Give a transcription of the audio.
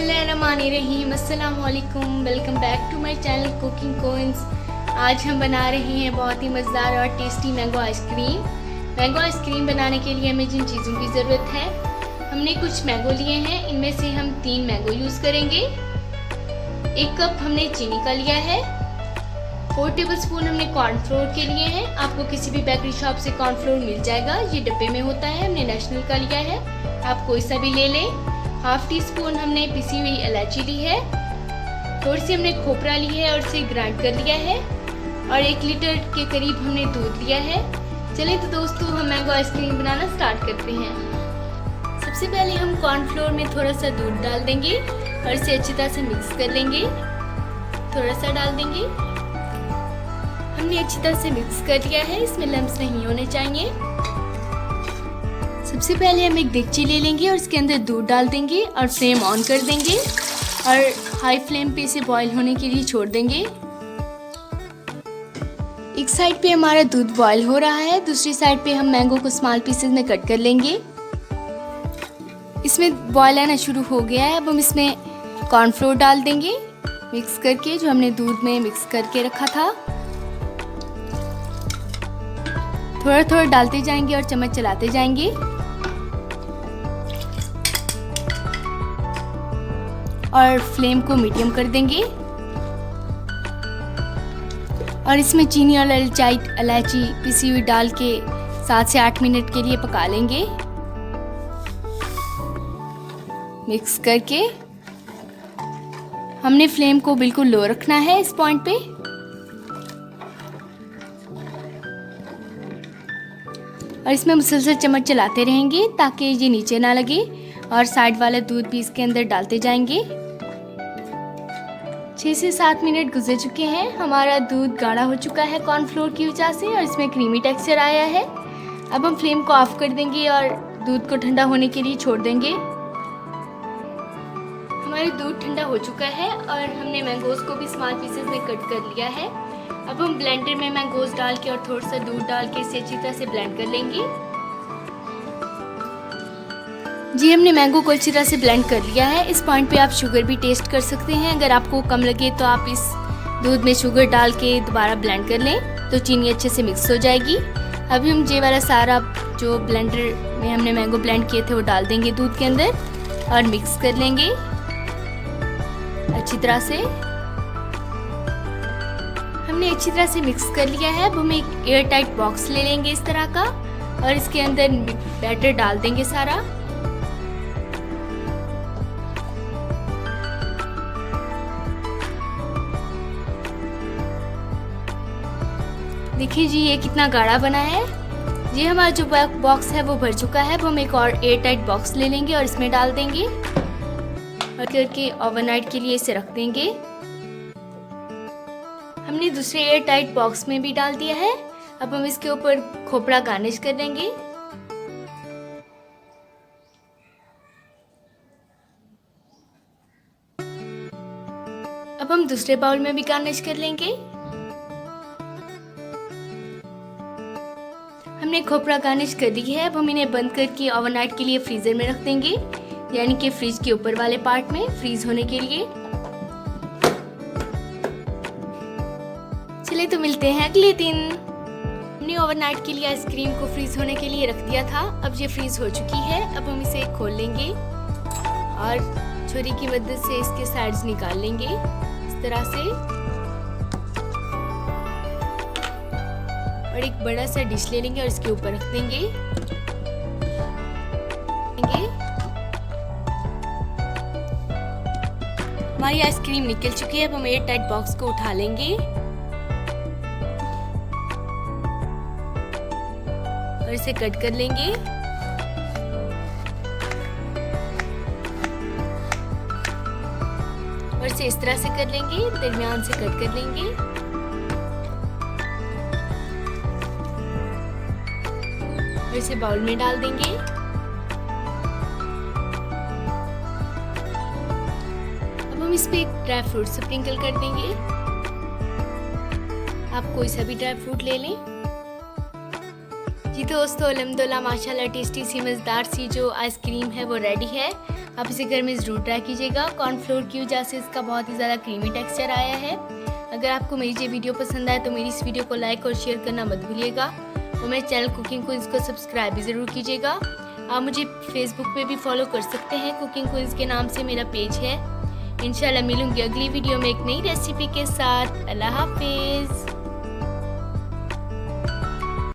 बिस्मिल्लाहिर्रहमानिर्रहीम, अस्सलाम वालेकुम। Welcome back to my channel cooking coins. आज हम बना रहे हैं बहुत ही मज़ेदार और tasty mango ice cream. Mango ice cream बनाने के लिए हमें जिन चीज़ों की ज़रूरत है, हमने कुछ मैंगो लिए हैं। इनमें से हम 3 मैंगो यूज़ करेंगे। 1 कप हमने चीनी का लिया है। 4 टेबलस्पून हमने कॉर्नफ्लोर के लिए हैं। आपको किसी भी बेकरी शॉप से कॉर्नफ्लोर मिल जाएगा, ये डब्बे में होता है। हमने नेशनल का लिया है, आप कोई सा भी ले लें। 1/2 टीस्पून हमने पिसी हुई इलायची ली है। थोड़ी सी हमने खोपरा ली है और इसे ग्राइंड कर लिया है। और 1 लीटर के करीब हमने दूध लिया है। चलिए तो दोस्तों, हम मैंगो आइसक्रीम बनाना स्टार्ट करते हैं। सबसे पहले हम कॉर्नफ्लोर में थोड़ा सा दूध डाल देंगे और इसे अच्छी तरह से मिक्स कर लेंगे। थोड़ा सा डाल देंगे। हमने अच्छी तरह से मिक्स कर लिया है, इसमें लम्स नहीं होने चाहिए। सबसे पहले हम एक देगची ले लेंगे और इसके अंदर दूध डाल देंगे और फ्लेम ऑन कर देंगे और हाई फ्लेम पे इसे बॉईल होने के लिए छोड़ देंगे। एक साइड पे हमारा दूध बॉईल हो रहा है, दूसरी साइड पे हम मैंगो को स्मॉल पीसेस में कट कर लेंगे। इसमें बॉईल आना शुरू हो गया है। अब हम इसमें कॉर्नफ्लोर डाल देंगे मिक्स करके, जो हमने दूध में मिक्स करके रखा था। थोड़ा थोड़ा डालते जाएंगे और चम्मच चलाते जाएंगे। और फ्लेम को मीडियम कर देंगे और इसमें चीनी और इलायची पिसी हुई डाल के 7 से 8 मिनट के लिए पका लेंगे मिक्स करके। हमने फ्लेम को बिल्कुल लो रखना है इस पॉइंट पे। और इसमें मुसलसल चम्मच चलाते रहेंगे ताकि ये नीचे ना लगे, और साइड वाला दूध भी इसके अंदर डालते जाएंगे। 6 से 7 मिनट गुजर चुके हैं। हमारा दूध गाढ़ा हो चुका है कॉर्नफ्लोर की वजह से और इसमें क्रीमी टेक्सचर आया है। अब हम फ्लेम को ऑफ कर देंगे और दूध को ठंडा होने के लिए छोड़ देंगे। हमारा दूध ठंडा हो चुका है और हमने मैंगोज को भी स्मॉल पीसेस में कट कर लिया है। अब हम ब्लेंडर में मैंगोज डाल के और थोड़ा सा दूध डाल के इसे अच्छी तरह से ब्लेंड कर लेंगे। जी, हमने मैंगो को अच्छी तरह से ब्लेंड कर लिया है। इस पॉइंट पे आप शुगर भी टेस्ट कर सकते हैं। अगर आपको कम लगे तो आप इस दूध में शुगर डाल के दोबारा ब्लेंड कर लें, तो चीनी अच्छे से मिक्स हो जाएगी। अभी हम ये वाला सारा जो ब्लेंडर में हमने मैंगो ब्लेंड किए थे वो डाल देंगे दूध के अंदर और मिक्स कर लेंगे अच्छी तरह से। हमने अच्छी तरह से मिक्स कर लिया है। अब हम एक एयर टाइट बॉक्स ले लेंगे इस तरह का और इसके अंदर बैटर डाल देंगे सारा। देखिए जी, ये कितना गाढ़ा बना है। ये हमारा जो बॉक्स है वो भर चुका है। अब हम एक और एयर टाइट बॉक्स ले लेंगे और इसमें डाल देंगे और करके ओवरनाइट के लिए इसे रख देंगे। हमने दूसरे एयर टाइट बॉक्स में भी डाल दिया है। अब हम इसके ऊपर खोपरा गार्निश कर देंगे। अब हम दूसरे बाउल में भी गार्निश कर लेंगे। हमने खोपरा गार्निश कर दी है। अब हम इन्हें बंद करके ओवरनाइट के लिए फ्रीजर में रख देंगे, यानी कि फ्रिज के ऊपर वाले पार्ट में फ्रीज होने के लिए। चलिए तो मिलते हैं अगले दिन। हमने ओवरनाइट के लिए आइसक्रीम को फ्रीज होने के लिए रख दिया था। अब ये फ्रीज हो चुकी है। अब हम इसे खोल लेंगे और छुरी की मदद से इसके साइड्स निकाल लेंगे इस तरह से। और एक बड़ा सा डिश ले लेंगे और इसके ऊपर रख देंगे। हमारी आइसक्रीम निकल चुकी है। अब हम एयर टाइट बॉक्स को उठा लेंगे और इसे कट कर लेंगे। और इसे इस तरह से कर लेंगे, दरमियान से कट कर लेंगे। और इसे बाउल में डाल देंगे। अब हम इस पे एक ड्राई फ्रूट स्प्रिंकल कर देंगे। आप कोई सा भी ड्राई फ्रूट ले लें। जी दोस्तों, अल्हम्दुलिल्लाह माशाल्लाह टेस्टी सी मज़ेदार सी जो आइसक्रीम है वो रेडी है। आप इसे घर में ज़रूर ट्राई कीजिएगा। कॉर्नफ्लोर की वजह से इसका बहुत ही ज़्यादा क्रीमी टेक्सचर आया है। अगर आपको मेरी ये वीडियो पसंद आए तो मेरी इस वीडियो को लाइक और शेयर करना मत भूलिएगा और मेरे चैनल कुकिंग क्वींस को सब्सक्राइब भी ज़रूर कीजिएगा। आप मुझे फेसबुक पे भी फॉलो कर सकते हैं, कुकिंग क्वींस के नाम से मेरा पेज है। इंशाल्लाह मिलूंगी अगली वीडियो में एक नई रेसिपी के साथ। अल्लाह हाफिज़।